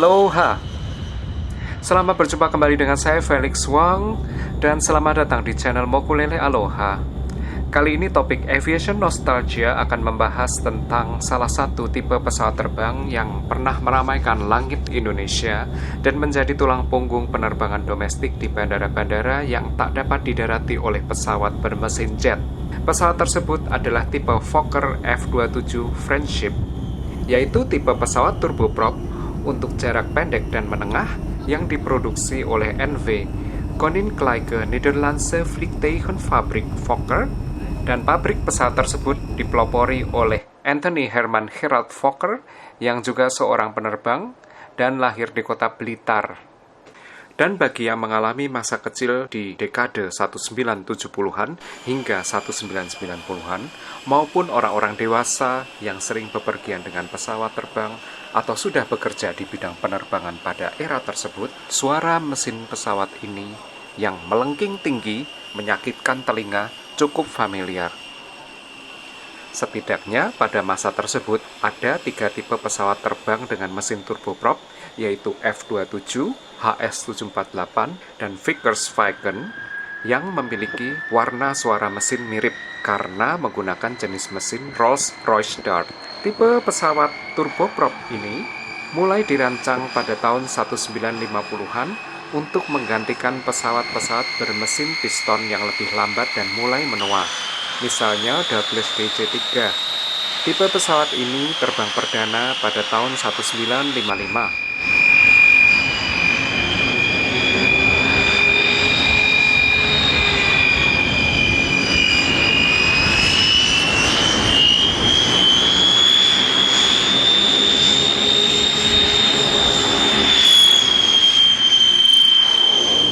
Aloha. Selamat berjumpa kembali dengan saya Felix Wang dan selamat datang di channel Mokulele Aloha. Kali ini topik Aviation Nostalgia akan membahas tentang salah satu tipe pesawat terbang yang pernah meramaikan langit Indonesia dan menjadi tulang punggung penerbangan domestik di bandara-bandara yang tak dapat didarati oleh pesawat bermesin jet. Pesawat tersebut adalah tipe Fokker F-27 Friendship, yaitu tipe pesawat turboprop untuk jarak pendek dan menengah yang diproduksi oleh NV, Koninklijke Nederlandse Vliegtuigenfabriek Fokker, dan pabrik pesawat tersebut dipelopori oleh Anthony Herman Gerald Fokker yang juga seorang penerbang dan lahir di kota Blitar. Dan bagi yang mengalami masa kecil di dekade 1970-an hingga 1990-an, maupun orang-orang dewasa yang sering bepergian dengan pesawat terbang atau sudah bekerja di bidang penerbangan pada era tersebut, suara mesin pesawat ini yang melengking tinggi, menyakitkan telinga, cukup familiar. Setidaknya pada masa tersebut ada 3 tipe pesawat terbang dengan mesin turboprop, yaitu F-27, HS-748, dan Vickers-Vliegen yang memiliki warna suara mesin mirip karena menggunakan jenis mesin Rolls-Royce Dart. Tipe pesawat turboprop ini mulai dirancang pada tahun 1950-an untuk menggantikan pesawat-pesawat bermesin piston yang lebih lambat dan mulai menua, misalnya Douglas DC-3. Tipe pesawat ini terbang perdana pada tahun 1955.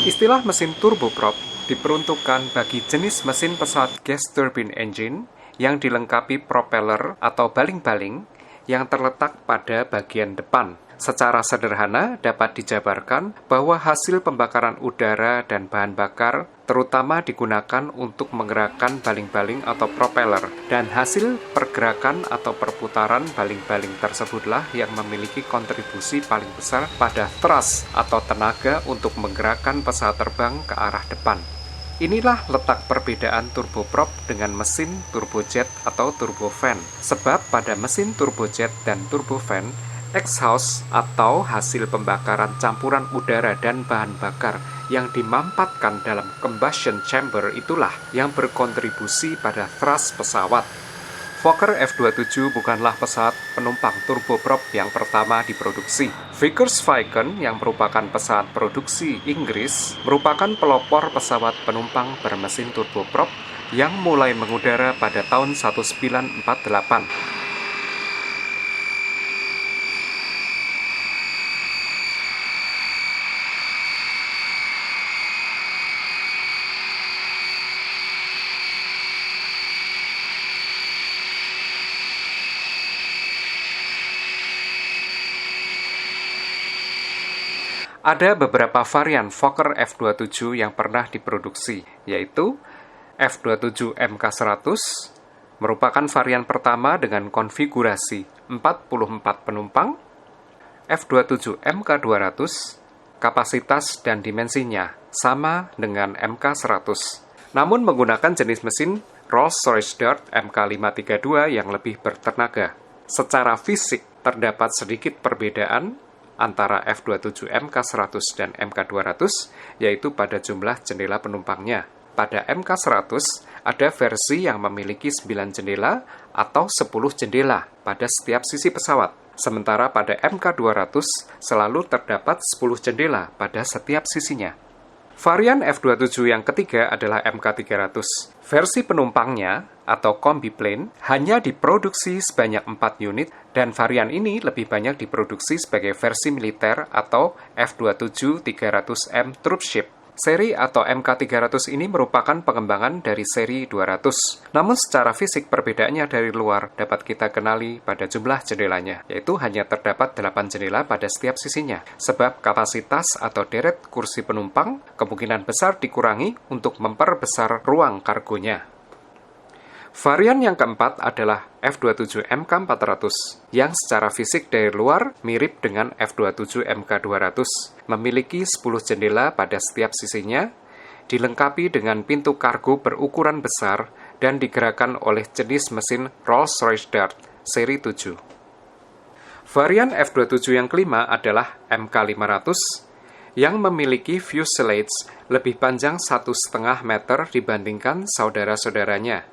Istilah mesin turboprop diperuntukkan bagi jenis mesin pesawat gas turbine engine yang dilengkapi propeller atau baling-baling yang terletak pada bagian depan. Secara sederhana dapat dijabarkan bahwa hasil pembakaran udara dan bahan bakar terutama digunakan untuk menggerakkan baling-baling atau propeller, dan hasil pergerakan atau perputaran baling-baling tersebutlah yang memiliki kontribusi paling besar pada thrust atau tenaga untuk menggerakkan pesawat terbang ke arah depan. Inilah letak perbedaan turboprop dengan mesin turbojet atau turbofan, sebab pada mesin turbojet dan turbofan, exhaust atau hasil pembakaran campuran udara dan bahan bakar yang dimampatkan dalam combustion chamber itulah yang berkontribusi pada thrust pesawat. Fokker F-27 bukanlah pesawat penumpang turboprop yang pertama diproduksi. Vickers-Vliegen yang merupakan pesawat produksi Inggris merupakan pelopor pesawat penumpang bermesin turboprop yang mulai mengudara pada tahun 1948. Ada beberapa varian Fokker F-27 yang pernah diproduksi, yaitu F-27 MK100, merupakan varian pertama dengan konfigurasi 44 penumpang, F-27 MK200, kapasitas dan dimensinya sama dengan MK100, namun menggunakan jenis mesin Rolls-Royce Dart MK532 yang lebih bertenaga. Secara fisik, terdapat sedikit perbedaan antara F-27 MK100 dan MK200, yaitu pada jumlah jendela penumpangnya. Pada MK100, ada versi yang memiliki 9 jendela atau 10 jendela pada setiap sisi pesawat. Sementara pada MK200, selalu terdapat 10 jendela pada setiap sisinya. Varian F-27 yang ketiga adalah MK300. Versi penumpangnya, atau kombi plane, hanya diproduksi sebanyak 4 unit, dan varian ini lebih banyak diproduksi sebagai versi militer atau F-27-300M Troopship. Seri atau MK300 ini merupakan pengembangan dari seri 200. Namun secara fisik perbedaannya dari luar dapat kita kenali pada jumlah jendelanya, yaitu hanya terdapat 8 jendela pada setiap sisinya. Sebab kapasitas atau deret kursi penumpang kemungkinan besar dikurangi untuk memperbesar ruang kargonya. Varian yang keempat adalah F27 MK400, yang secara fisik dari luar mirip dengan F27 MK200, memiliki 10 jendela pada setiap sisinya, dilengkapi dengan pintu kargo berukuran besar dan digerakkan oleh jenis mesin Rolls-Royce Dart seri 7. Varian F27 yang kelima adalah MK500, yang memiliki fuselage lebih panjang 1,5 meter dibandingkan saudara-saudaranya.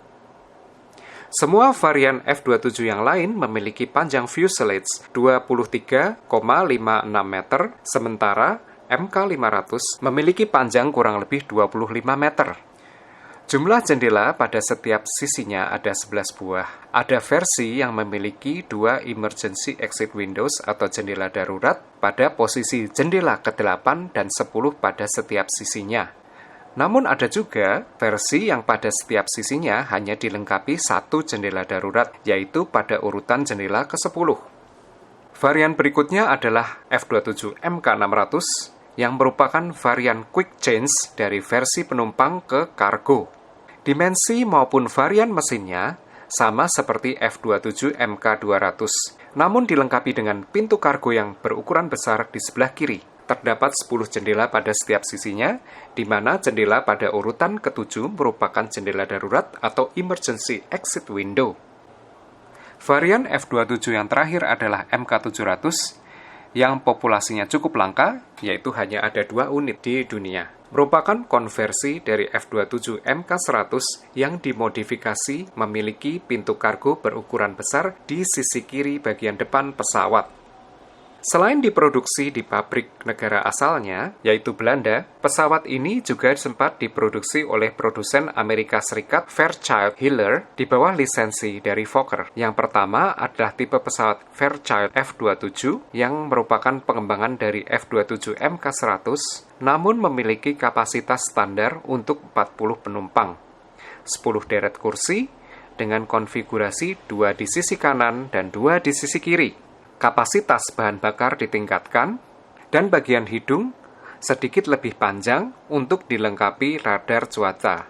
Semua varian F27 yang lain memiliki panjang fuselage 23,56 meter, sementara MK500 memiliki panjang kurang lebih 25 meter. Jumlah jendela pada setiap sisinya ada 11 buah. Ada versi yang memiliki 2 emergency exit windows atau jendela darurat pada posisi jendela ke-8 dan 10 pada setiap sisinya. Namun ada juga versi yang pada setiap sisinya hanya dilengkapi 1 jendela darurat, yaitu pada urutan jendela ke-10. Varian berikutnya adalah F27 MK600, yang merupakan varian quick change dari versi penumpang ke kargo. Dimensi maupun varian mesinnya sama seperti F27 MK200, namun dilengkapi dengan pintu kargo yang berukuran besar di sebelah kiri. Terdapat 10 jendela pada setiap sisinya, di mana jendela pada urutan ke-7 merupakan jendela darurat atau emergency exit window. Varian F27 yang terakhir adalah MK700, yang populasinya cukup langka, yaitu hanya ada 2 unit di dunia. Merupakan konversi dari F27 MK100 yang dimodifikasi memiliki pintu kargo berukuran besar di sisi kiri bagian depan pesawat. Selain diproduksi di pabrik negara asalnya, yaitu Belanda, pesawat ini juga sempat diproduksi oleh produsen Amerika Serikat Fairchild Hiller di bawah lisensi dari Fokker. Yang pertama adalah tipe pesawat Fairchild F27 yang merupakan pengembangan dari F27 MK100, namun memiliki kapasitas standar untuk 40 penumpang, 10 deret kursi, dengan konfigurasi 2 di sisi kanan dan 2 di sisi kiri. Kapasitas bahan bakar ditingkatkan, dan bagian hidung sedikit lebih panjang untuk dilengkapi radar cuaca.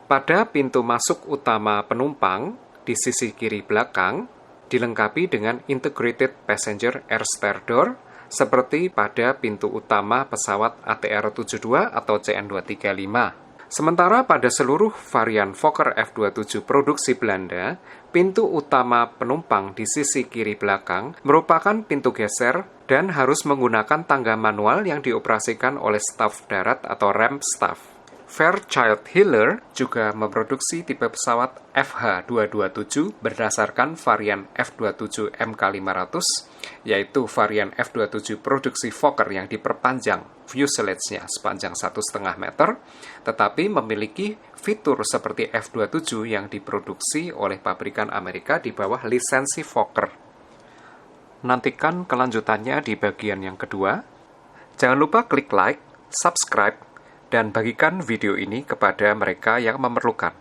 Pada pintu masuk utama penumpang di sisi kiri belakang, dilengkapi dengan Integrated Passenger Air Stair Door, seperti pada pintu utama pesawat ATR-72 atau CN235. Sementara pada seluruh varian Fokker F27 produksi Belanda, pintu utama penumpang di sisi kiri belakang merupakan pintu geser dan harus menggunakan tangga manual yang dioperasikan oleh staf darat atau ramp staff. Fairchild Hiller juga memproduksi tipe pesawat FH227 berdasarkan varian F27 MK500, yaitu varian F27 produksi Fokker yang diperpanjang fuselage-nya sepanjang 1,5 meter, tetapi memiliki fitur seperti F27 yang diproduksi oleh pabrikan Amerika di bawah lisensi Fokker. Nantikan kelanjutannya di bagian yang kedua. Jangan lupa klik like, subscribe, dan bagikan video ini kepada mereka yang memerlukan.